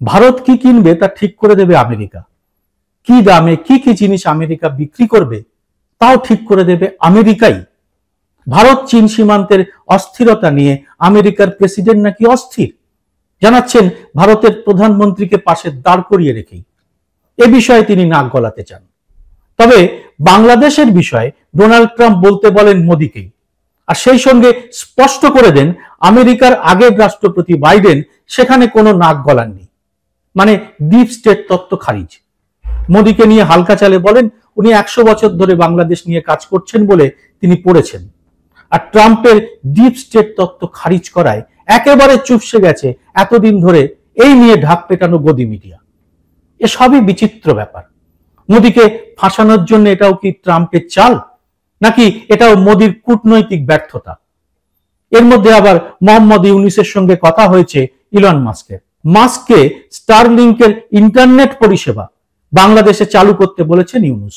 ভারত কি কিনবে তা ঠিক করে দেবে আমেরিকা। কি দামে কি কি জিনিস আমেরিকা বিক্রি করবে তাও ঠিক করে দেবে আমেরিকাই। ভারত চীন সীমান্তের অস্থিরতা নিয়ে আমেরিকার প্রেসিডেন্ট নাকি অস্থির, জানাচ্ছেন ভারতের প্রধানমন্ত্রীকে পাশে দাঁড় করিয়ে রেখেই। এ বিষয়ে তিনি নাক গলাতে চান। তবে বাংলাদেশের বিষয়ে ডোনাল্ড ট্রাম্প বলতে বলেন মোদীকেই, আর সেই সঙ্গে স্পষ্ট করে দেন আমেরিকার আগের রাষ্ট্রপতি বাইডেন সেখানে কোনো নাক গলাননি, মানে ডিপ স্টেট তত্ত্ব খারিজ। মোদীকে নিয়ে হালকা চালে বলেন উনি 100 বছর ধরে বাংলাদেশ নিয়ে কাজ করছেন বলে তিনি পড়েছেন, আর ট্রাম্পের ডিপ স্টেট তত্ত্ব খারিজ করায় একেবারে চুপসে গেছে এতদিন ধরে এই নিয়ে ঢাক পেটানো গদি মিডিয়া। এসবই বিচিত্র ব্যাপার। মোদীকে ফাঁসানোর জন্য এটাও কি ট্রাম্পের চাল, নাকি এটাও মোদীর কূটনৈতিক ব্যর্থতা? এর মধ্যে আবার মোহাম্মদ ইউনূসের সঙ্গে কথা হয়েছে ইলন মাস্কের। মাস্ককে স্টারলিংকের ইন্টারনেট পরিষেবা বাংলাদেশে চালু করতে বলেছেন ইউনূস।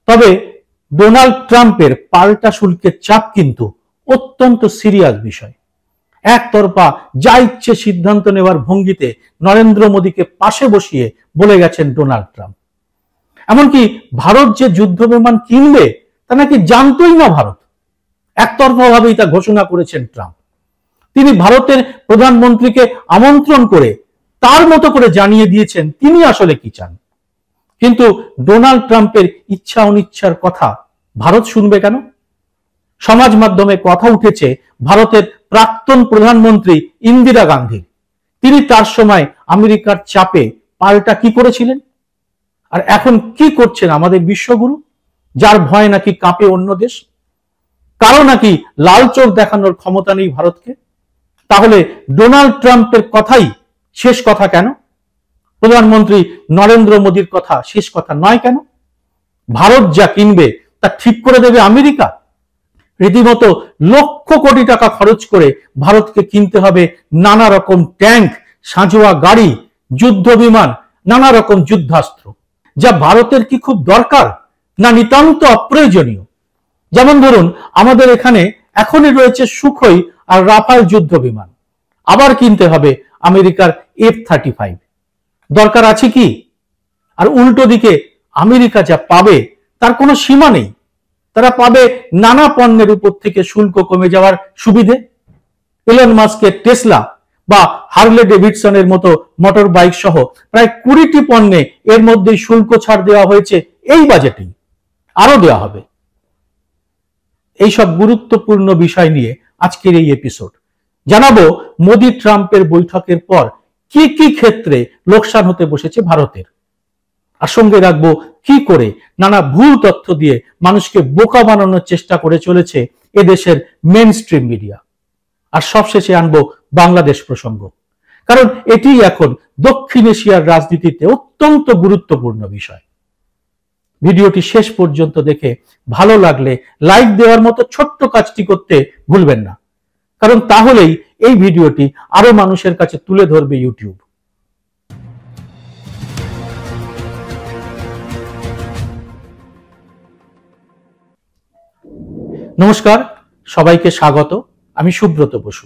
তবে ডোনাল্ড ট্রাম্পের পাল্টা শুল্কের চাপ কিন্তু অত্যন্ত সিরিয়াস বিষয়। একতরফা যা ইচ্ছে সিদ্ধান্ত নেওয়ার ভঙ্গিতে নরেন্দ্র মোদীকে পাশে বসিয়ে বলে গেছেন ডোনাল্ড ট্রাম্প। এমনকি ভারত যে যুদ্ধ বিমান কিনবে তা নাকি জানতোই না ভারত, একতরফাভাবেই তা ঘোষণা করেছেন ট্রাম্প। তিনি ভারতের প্রধানমন্ত্রীকে আমন্ত্রণ করে তার মতো করে জানিয়ে দিয়েছেন তিনি আসলে কি চান। কিন্তু ডোনাল্ড ট্রাম্পের ইচ্ছা অনিচ্ছার কথা ভারত শুনবে কেন? সমাজ মাধ্যমে কথা উঠেছে ভারতের প্রাক্তন প্রধানমন্ত্রী ইন্দিরা গান্ধীর। তিনি তার সময় আমেরিকার চাপে পাল্টা কি করেছিলেন, আর এখন কি করছেন আমাদের বিশ্বগুরু, যার ভয় নাকি কাঁপে অন্য দেশ। কারো নাকি লাল চোখ দেখানোর ক্ষমতা নেই ভারতকে। তাহলে ডোনাল্ড ট্রাম্পের কথাই শেষ কথা কেন? প্রধানমন্ত্রী নরেন্দ্র মোদীর কথা শেষ কথা নয় কেন? ভারত যা কিনবে তা ঠিক করে দেবে আমেরিকা। রীতিমতো লক্ষ কোটি টাকা খরচ করে ভারতকে কিনতে হবে নানা রকম ট্যাঙ্ক, সাঁজোয়া গাড়ি, যুদ্ধ বিমান, নানা রকম যুদ্ধাস্ত্র, যা ভারতের কি খুব দরকার না নিতান্ত অপ্রয়োজনীয়। যেমন ধরুন আমাদের এখানে এখনই রয়েছে সুখোই আর রাফাল যুদ্ধ বিমান, আবার কিনতে হবে আমেরিকার F-35। দরকার আছে কি? আর উল্টো দিকে আমেরিকা যা পাবে তার কোনো সীমা নেই। তারা পাবে নানা পণ্যের উপর থেকে শুল্ক কমে যাওয়ার সুবিধে। এলন মাস্কের টেসলা বা হার্লে ডেভিডসনের মতো মোটর বাইক সহ প্রায় 20টি পণ্যে এর মধ্যেই শুল্ক ছাড় দেওয়া হয়েছে এই বাজেটেই, আরো দেওয়া হবে। এইসব গুরুত্বপূর্ণ বিষয় নিয়ে আজকের এই এপিসোড। জানাবো মোদি ট্রাম্পের বৈঠকের পর কি কি ক্ষেত্রে লোকসান হতে বসেছে ভারতের, আর সঙ্গে রাখবো কি করে নানা ভুল তথ্য দিয়ে মানুষকে বোকা বানানোর চেষ্টা করে চলেছে এদেশের মেইন স্ট্রিম মিডিয়া। আর সবশেষে আনবো বাংলাদেশ প্রসঙ্গ, কারণ এটি এখন দক্ষিণ এশিয়ার রাজনীতিতে অত্যন্ত গুরুত্বপূর্ণ বিষয়। ভিডিওটি শেষ পর্যন্ত দেখে ভালো লাগলে লাইক দেওয়ার মতো ছোট্ট কাজটি করতে ভুলবেন না, কারণ তাহলেই এই ভিডিওটি আরো মানুষের কাছে তুলে ধরবে ইউটিউব। নমস্কার, সবাইকে স্বাগত। আমি সুব্রত বসু।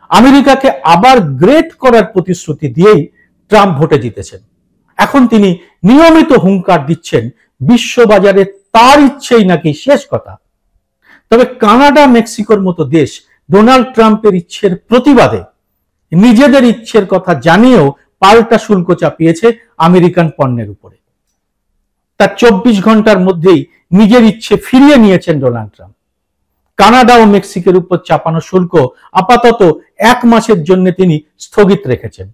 আমেরিকাকে আবার গ্রেট করার প্রতিশ্রুতি দিয়েই ট্রাম্প ভোটে জিতেছেন। এখন তিনি নিয়মিত হুঙ্কার দিচ্ছেন বিশ্ববাজারে তার ইচ্ছেই নাকি শেষ কথা। তবে কানাডা, মেক্সিকোর মতো দেশ ডোনাল্ড ট্রাম্পের ইচ্ছের প্রতিবাদে নিজেদের ইচ্ছের কথা জানিয়েও পাল্টা শুল্ক চাপিয়েছে আমেরিকান পণ্যের উপরে। তার 24 ঘন্টার মধ্যেই নিজের ইচ্ছে ফিরিয়ে নিয়েছেন ডোনাল্ড ট্রাম্প। কানাডা ও মেক্সিকোর উপর চাপানো শুল্ক আপাতত 1 মাসের জন্য তিনি স্থগিত রেখেছেন।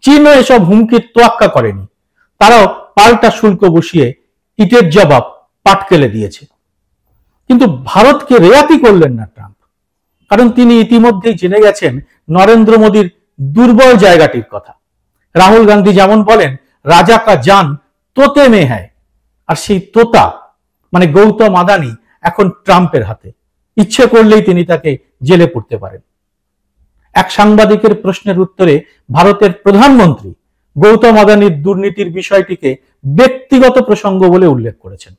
চীনও এসব হুমকির তোয়াক্কা করেনি, তারাও পাল্টা শুল্ক বসিয়ে ইটের জবাব পাটকেলে দিয়েছে। কিন্তু ভারতকে রেয়াতি করলেন না ট্রাম্প, কারণ তিনি ইতিমধ্যেই জেনে গেছেন নরেন্দ্র মোদীর দুর্বল জায়গাটির কথা। রাহুল গান্ধী যেমন বলেন রাজা কা জান তোতে মে হ্যায়, আর সেই তোতা মানে গৌতম আদানি এখন ট্রাম্পের হাতে। ইচ্ছে করলেই তিনি তাকে জেলে পুরতে পারেন। এক সাংবাদিকের প্রশ্নের উত্তরে ভারতের প্রধানমন্ত্রী গৌতম আদানির দুর্নীতির বিষয়টিকে ব্যক্তিগত প্রসঙ্গ বলে উল্লেখ করেছেন।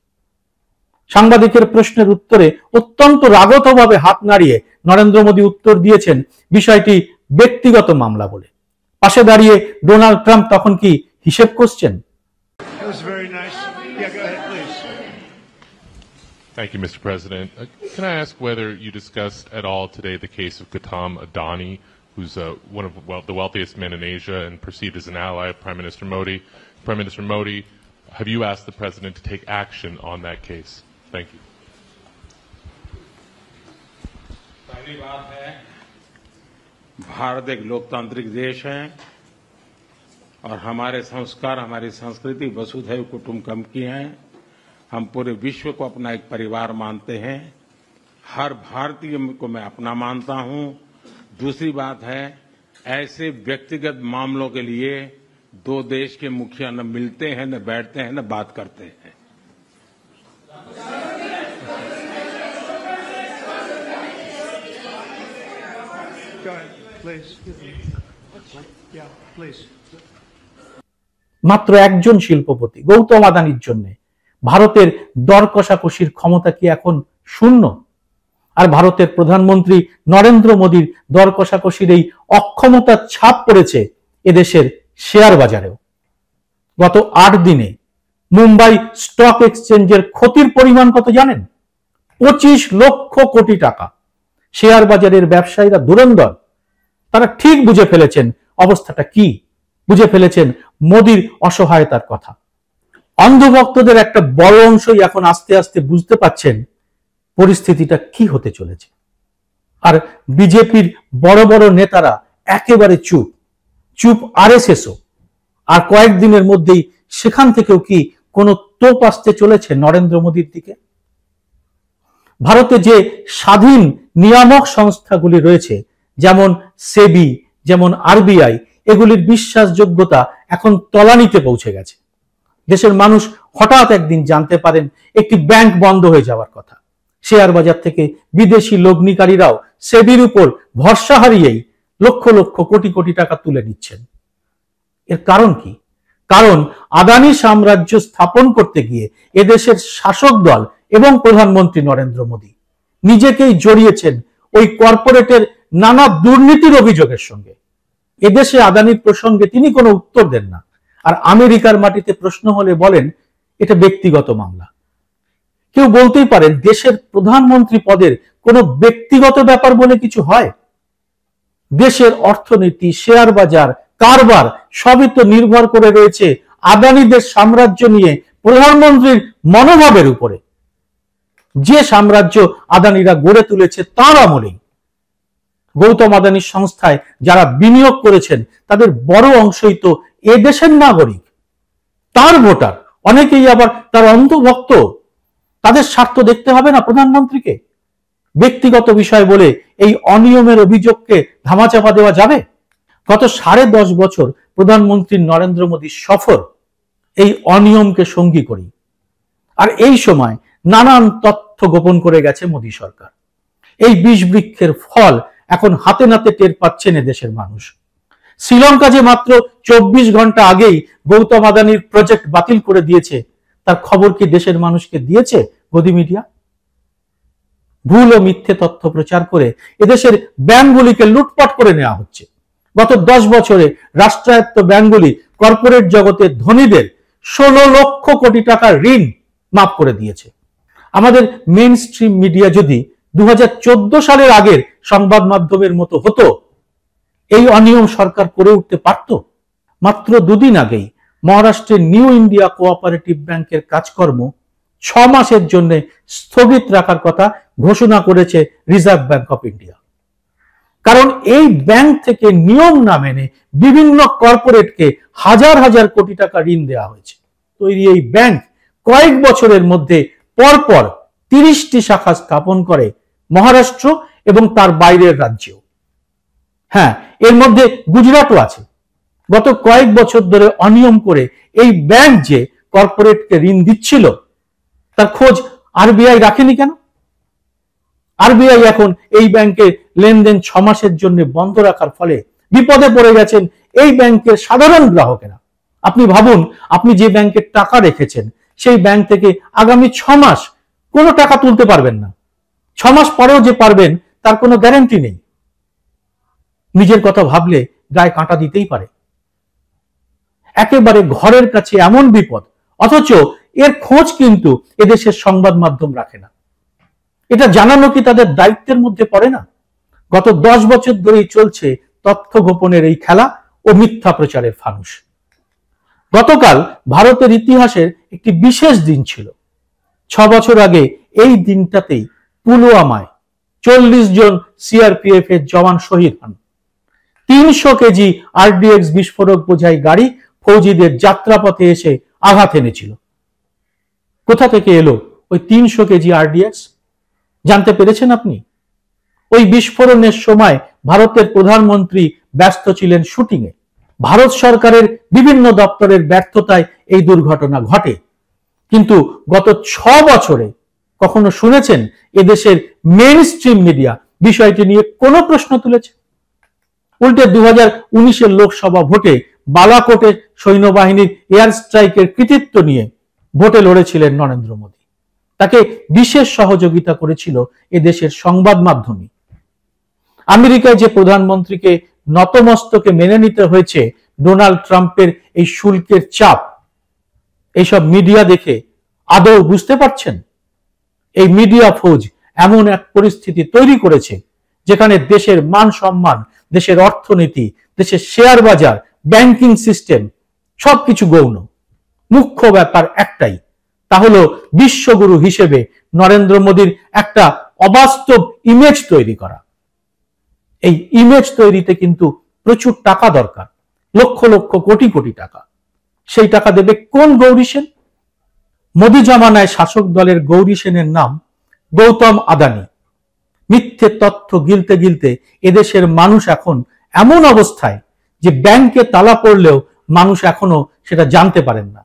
সাংবাদিকের প্রশ্নের উত্তরে অত্যন্ত রাগতভাবে হাত নাড়িয়ে নরেন্দ্র মোদী উত্তর দিয়েছেন বিষয়টি ব্যক্তিগত মামলা বলে। পাশে দাঁড়িয়ে ডোনাল্ড ট্রাম্প তখন কি হিসেব করছেন? That was very nice. Yeah, go ahead, please. Thank you, Mr. President. Can I ask whether you discussed at all today the case of Gautam Adani, who's one of the wealthiest men in Asia and perceived as an ally of Prime Minister Modi? Prime Minister Modi, have you asked the President to take action on that case? Thank you. पहली बात है, भारत एक लोकतांत्रिक देश है और हमारे संस्कार, हमारी संस्कृति वसुधैव कुटुंबकम की है। हम पूरे विश्व को अपना एक परिवार मानते हैं। हर भारतीय को मैं अपना मानता हूं। दूसरी बात है, ऐसे व्यक्तिगत मामलों के लिए दो देश के मुखिया न मिलते हैं, न बैठते हैं, न बात करते हैं। Go ahead, please. Yeah, please. মাত্র একজন শিল্পপতি গৌতম আদানির জন্য ভারতের দর কষাকষির ক্ষমতা কি এখন শূন্য? আর ভারতের প্রধানমন্ত্রী নরেন্দ্র মোদীর দর কষাকষির এই অক্ষমতার ছাপ পড়েছে এদেশের শেয়ার বাজারেও। গত 8 দিনে মুম্বাই স্টক এক্সচেঞ্জের ক্ষতির পরিমাণ কত জানেন? 25 লক্ষ কোটি টাকা। শেয়ার বাজারের ব্যবসায়ীরা ধুরন্ধর, তারা ঠিক বুঝে ফেলেছেন অবস্থাটা কি, বুঝে ফেলেছেন মোদির অসহায়তার কথা। অন্ধভক্তদের একটা বড় অংশই এখন আস্তে আস্তে বুঝতে পারছেন পরিস্থিতিটা কি হতে চলেছে। আর বিজেপির বড় বড় নেতারা একেবারে চুপ আরএসএসও। আর কয়েকদিনের মধ্যেই সেখান থেকেও কি কোনো তোপ আসতে চলেছে নরেন্দ্র মোদীর দিকে? ভারতে যে স্বাধীন নিয়ামক সংস্থাগুলি রয়েছে, যেমন সেবি, যেমন আরবিআই, এগুলির বিশ্বাসযোগ্যতা এখন তলানিতে পৌঁছে গেছে। দেশের মানুষ হঠাৎ একদিন জানতে পারেন একটি ব্যাংক বন্ধ হয়ে যাওয়ার কথা। শেয়ার বাজার থেকে বিদেশি লগ্নিকারীরাও সেবির উপর ভরসা হারিয়েই লক্ষ লক্ষ কোটি কোটি টাকা তুলে নিচ্ছেন। এর কারণ কি? কারণ আদানি সাম্রাজ্য স্থাপন করতে গিয়ে এদেশের শাসক দল এবং প্রধানমন্ত্রী নরেন্দ্র মোদী নিজেকেই জড়িয়েছেন ওই কর্পোরেটের নানা দুর্নীতির অভিযোগের সঙ্গে। এদেশে আদানির প্রসঙ্গে তিনি কোনো উত্তর দেন না, আর আমেরিকার মাটিতে প্রশ্ন হলে বলেন এটা ব্যক্তিগত মামলা। কেউ বলতেই পারেন দেশের প্রধানমন্ত্রী পদের কোনো ব্যক্তিগত ব্যাপার বলে কিছু হয়? দেশের অর্থনীতি, শেয়ার বাজার, কারবার সবই তো নির্ভর করে রয়েছে আদানিদের সাম্রাজ্য নিয়ে প্রধানমন্ত্রীর মনোভাবের উপরে। যে সাম্রাজ্য আদানিরা গড়ে তুলেছে তার আমলেই গৌতম আদানির সংস্থায় যারা বিনিয়োগ করেছেন তাদের বড় অংশই তো এ দেশের নাগরিক, তার ভোটার, অনেকেই আবার তার অন্ধভক্ত। তাদের স্বার্থ দেখতে হবে না প্রধানমন্ত্রীকে? ব্যক্তিগত বিষয় বলে এই অনিয়মের অভিযোগকে ধামাচাপা দেওয়া যাবে? গত 10.5 বছর প্রধানমন্ত্রী নরেন্দ্র মোদীর সফর এই অনিয়মকে সঙ্গী করি। আর এই সময় নানান তথ্য গোপন করে গেছে মোদী সরকার। এই বিষ বৃক্ষের ফল এখন হাতে নাতে টের পাচ্ছেন এদেশের মানুষ। শ্রীলঙ্কা যে মাত্র 24 ঘন্টা আগেই গৌতম আদানির প্রজেক্ট বাতিল করে দিয়েছে, তার খবর কি দেশের মানুষকে দিয়েছে গদি মিডিয়া? ভুল ও মিথ্যে তথ্য প্রচার করে এদেশের ব্যাংকগুলিকে লুটপাট করে নেওয়া হচ্ছে। গত 10 বছরে রাষ্ট্রায়ত্ত ব্যাংকগুলি কর্পোরেট জগতের ধনীদের 16 লক্ষ কোটি টাকার ঋণ মাফ করে দিয়েছে। আমাদের মেইন স্ট্রিম মিডিয়া যদি 2014 সালের আগের সংবাদ মাধ্যমের মতো হতো, এই অনিয়ম সরকার করে উঠতে পারত? মাত্র 2 দিন আগেই মহারাষ্ট্রের নিউ ইন্ডিয়া কোঅপারেটিভ ব্যাংকের কাজকর্ম 6 মাসের জন্য স্থগিত রাখার কথা ঘোষণা করেছে রিজার্ভ ব্যাংক অফ ইন্ডিয়া। কারণ এই ব্যাংক থেকে নিয়ম না মেনে বিভিন্ন কর্পোরেটকে হাজার হাজার কোটি টাকা ঋণ দেওয়া হয়েছে। তৈরি এই ব্যাংক কয়েক বছরের মধ্যে পরপর 30টি শাখা স্থাপন করে মহারাষ্ট্র এবং তার বাইরের রাজ্যেও। হ্যাঁ, এর মধ্যে গুজরাটও আছে। গত কয়েক বছর ধরে অনিয়ম করে এই ব্যাংক যে কর্পোরেটকে ঋণ দিচ্ছিল তার খোঁজ আরবিআই রাখেনি কেন? আরবিআই এখন এই ব্যাংকে লেনদেন 6 মাসের জন্য বন্ধ রাখার ফলে বিপদে পড়ে গেছেন এই ব্যাংকের সাধারণ গ্রাহকেরা। আপনি ভাবুন, আপনি যে ব্যাংকে টাকা রেখেছেন সেই ব্যাংক থেকে আগামী 6 মাস কোনো টাকা তুলতে পারবেন না। 6 মাস পরেও যে পারবেন তার কোনো গ্যারান্টি নেই। নিজের কথা ভাবলে গায়ে কাঁটা দিতেই পারে। একেবারে ঘরের কাছে এমন বিপদ, অথচ এর খোঁজ কিন্তু এদেশের সংবাদ মাধ্যম রাখে না। এটা জানানো কি তাদের দায়িত্বের মধ্যে পড়ে না? গত 10 বছর ধরেই চলছে তথ্য গোপনের এই খেলা ও মিথ্যা প্রচারের ফানুস। গতকাল ভারতের ইতিহাসের একটি বিশেষ দিন ছিল। 6 বছর আগে এই দিনটাতেই পুলওয়ামায় 40 জন সিআরপিএফ এর জওয়ান শহীদ হন। 300 কেজি আরডিএক্স বিস্ফোরক বোঝাই গাড়ি ফৌজিদের যাত্রাপথে এসে আঘাত এনেছিল। কোথা থেকে এলো ওই 300 কেজি আরডিএক্স? জানতে পেরেছেন আপনি? ওই বিস্ফোরণের সময় ভারতের প্রধানমন্ত্রী ব্যস্ত ছিলেন শুটিংয়ে। ভারত সরকারের বিভিন্ন দপ্তরের ব্যর্থতায় এই দুর্ঘটনা ঘটে। কিন্তু গত 6 বছরে কখনো শুনেছেন এদেশের মেইন স্ট্রিম মিডিয়া বিষয়টি নিয়ে কোনো প্রশ্ন তুলেছে? উল্টে 2019 লোকসভা ভোটে বালাকোটে সৈন্যবাহিনীর এয়ার স্ট্রাইকের কৃতিত্ব নিয়ে ভোটে লড়েছিলেন নরেন্দ্র মোদী। তাকে বিশেষ সহযোগিতা করেছিল এদেশের সংবাদ মাধ্যমে। আমেরিকায় যে প্রধানমন্ত্রীকে নতমস্তকে মেনে নিতে হয়েছে ডোনাল্ড ট্রাম্পের এই শুল্কের চাপ, এইসব মিডিয়া দেখে আদৌ বুঝতে পারছেন? এই মিডিয়া ফৌজ এমন এক পরিস্থিতি তৈরি করেছে যেখানে দেশের মান সম্মান, দেশের অর্থনীতি, দেশের শেয়ার বাজার, ব্যাংকিং সিস্টেম সবকিছু গৌণ। মুখ্য ব্যাপার একটাই, তা হলো বিশ্বগুরু হিসেবে নরেন্দ্র মোদীর একটা অবাস্তব ইমেজ তৈরি করা। এই ইমেজ তৈরিতে কিন্তু প্রচুর টাকা দরকার, লক্ষ লক্ষ কোটি কোটি টাকা। সেই টাকা দেবে কোন গৌরী সেন? মোদী জমানায় শাসক দলের গৌরী সেনের নাম গৌতম আদানি। মিথ্যে তথ্য গিলতে গিলতে এদেশের মানুষ এখন এমন অবস্থায় যে ব্যাংকে তালা পড়লেও মানুষ এখনো সেটা জানতে পারেন না।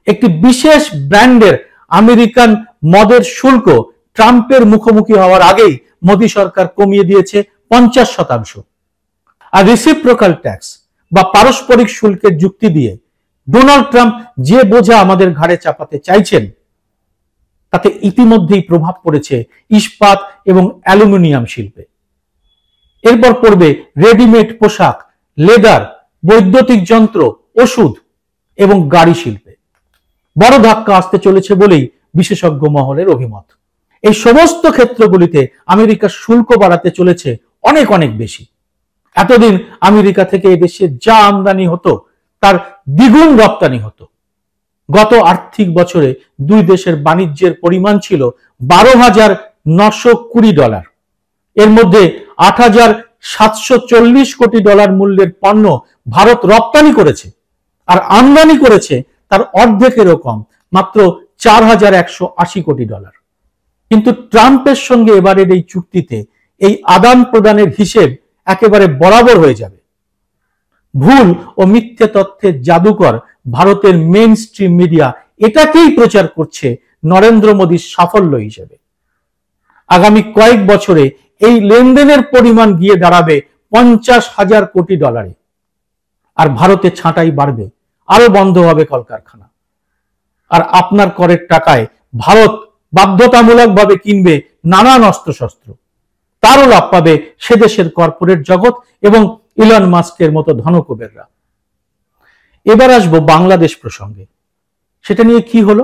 একটি বিশেষ ব্র্যান্ডের আমেরিকান মদের শুল্ক ট্রাম্পের মুখোমুখি হওয়ার আগেই মোদী সরকার কমিয়ে দিয়েছে 50%। আর রেসিপ্রোকাল ট্যাক্স বা পারস্পরিক শুল্কের যুক্তি দিয়ে ডোনাল্ড ট্রাম্প যে বোঝা আমাদের ঘাড়ে চাপাতে চাইছেন, তাতে ইতিমধ্যেই প্রভাব পড়েছে ইস্পাত এবং অ্যালুমিনিয়াম শিল্পে। এরপর পড়বে রেডিমেড পোশাক, লেদার, বৈদ্যুতিক যন্ত্র, ওষুধ এবং গাড়ি শিল্পে। বড় ধাক্কা আসতে চলেছে বলেই বিশেষজ্ঞ মহলের অভিমত। এই সমস্ত ক্ষেত্রগুলিতে আমেরিকা শুল্ক বাড়াতে চলেছে অনেক অনেক বেশি। এতদিন আমেরিকা থেকে এদেশে যা আমদানি হতো তার দ্বিগুণ রপ্তানি হতো। গত আর্থিক বছরে দুই দেশের বাণিজ্যের পরিমাণ ছিল $12,920। এর মধ্যে $8,740 কোটি মূল্যের পণ্য ভারত রপ্তানি করেছে, আর আমদানি করেছে তার অর্ধেকেরও কম, মাত্র $4,180 কোটি। কিন্তু ট্রাম্পের সঙ্গে এবারের এই চুক্তিতে এই আদান প্রদানের হিসেব একেবারে বরাবর হয়ে যাবে। ভুল ও মিথ্যে তথ্যের জাদুকর ভারতের মেইন স্ট্রিম মিডিয়া এটাকেই প্রচার করছে নরেন্দ্র মোদীর সাফল্য হিসেবে। আগামী কয়েক বছরে এই লেনদেনের পরিমাণ গিয়ে দাঁড়াবে $50,000 কোটি। আর ভারতে ছাঁটাই বাড়বে, আরো বন্ধ হবে কলকারখানা। আর আপনার করের টাকায় ভারত বাধ্যতামূলকভাবে কিনবে নানান অস্ত্রশস্ত্র। তারও লাভ পাবে সে দেশের কর্পোরেট জগৎ এবং ইলন মাস্কের মতো ধনকুবেররা। এবার আসবো বাংলাদেশ প্রসঙ্গে। সেটা নিয়ে কি হলো?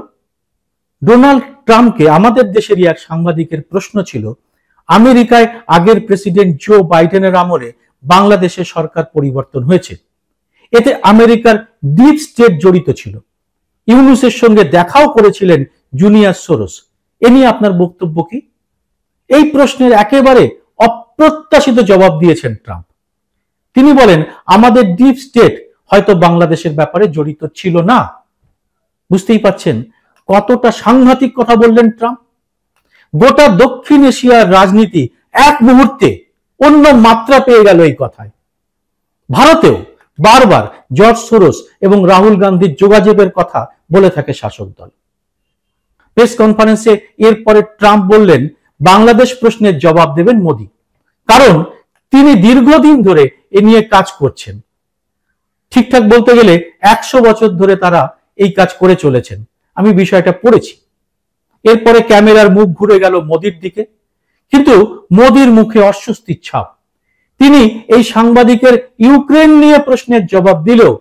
ডোনাল্ড ট্রাম্পকে আমাদের দেশেরই এক সাংবাদিকের প্রশ্ন ছিল, আমেরিকায় আগের প্রেসিডেন্ট জো বাইডেনের আমলে বাংলাদেশের সরকার পরিবর্তন হয়েছে, এতে আমেরিকার ডিপ স্টেট জড়িত ছিল, ইউনুসের সঙ্গে দেখাও করেছিলেন জুনিয়র সোরস। এ নিয়ে আপনার বক্তব্য কি? এই প্রশ্নের একেবারে অপ্রত্যাশিত জবাব দিয়েছেন ট্রাম্প। তিনি বলেন, আমাদের ডিপ স্টেট হয়তো বাংলাদেশের ব্যাপারে জড়িত ছিল না। বুঝতেই পাচ্ছেন কতটা সাংঘাতিক কথা বললেন ট্রাম্প। গোটা দক্ষিণ এশিয়ার রাজনীতি এক মুহূর্তে অন্য মাত্রা পেয়ে গেল এই কথায়। ভারতেও বারবার জর্জ সোরস এবং রাহুল গান্ধীর যোগাযোগের কথা বলে থাকে শাসক দল। প্রেস কনফারেন্সে এরপরে ট্রাম্প বললেন, বাংলাদেশ প্রশ্নের জবাব দেবেন মোদী, কারণ তিনি দীর্ঘদিন ধরে এ নিয়ে কাজ করছেন। ঠিকঠাক বলতে গেলে 100 বছর ধরে তারা এই কাজ করে চলেছেন। আমি বিষয়টা পড়েছি। এরপরে ক্যামেরার মুখ ঘুরে গেল মোদীর দিকে, কিন্তু মোদীর মুখে অস্বস্তির ছাপ। তিনি এই সাংবাদিকের ইউক্রেন নিয়ে প্রশ্নের জবাব দিলেও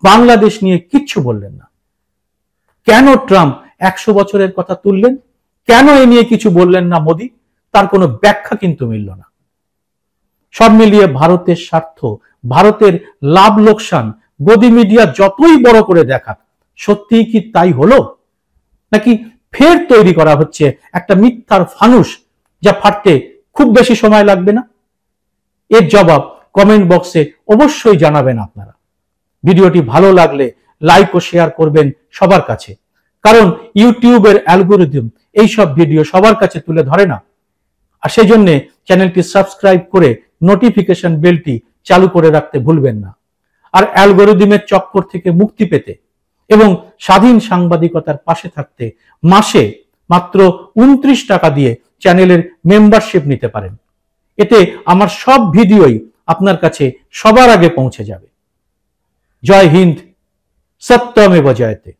বাংলাদেশ নিয়ে কিচ্ছু বললেন না। কেন ট্রাম্প 100 বছরের কথা তুললেন? কেন এ নিয়ে কিছু বললেন না মোদি? তার কোনো ব্যাখ্যা কিন্তু মিলল না। সব মিলিয়ে ভারতের স্বার্থ, ভারতের লাভ লোকসান গদি মিডিয়া যতই বড় করে দেখাক, সত্যিই কি তাই হলো? নাকি ফের তৈরি করা হচ্ছে একটা মিথ্যার ফানুস, যা ফাটতে খুব বেশি সময় লাগবে না? এর জবাব কমেন্ট বক্সে অবশ্যই জানাবেন আপনারা। ভিডিওটি ভালো লাগলে লাইক ও শেয়ার করবেন সবার কাছে, কারণ ইউটিউবের অ্যালগোরিদম এইসব ভিডিও সবার কাছে তুলে ধরে না। আর সেই জন্য চ্যানেলটি সাবস্ক্রাইব করে নোটিফিকেশন বেলটি চালু করে রাখতে ভুলবেন না। আর অ্যালগোরিদমের চক্কর থেকে মুক্তি পেতে এবং স্বাধীন সাংবাদিকতার পাশে থাকতে মাসে মাত্র 29 টাকা দিয়ে চ্যানেলের মেম্বারশিপ নিতে পারেন। এতে আমার সব ভিডিওই আপনার কাছে সবার আগে পৌঁছে যাবে। জয় হিন্দ, সত্যমেব জয়তে।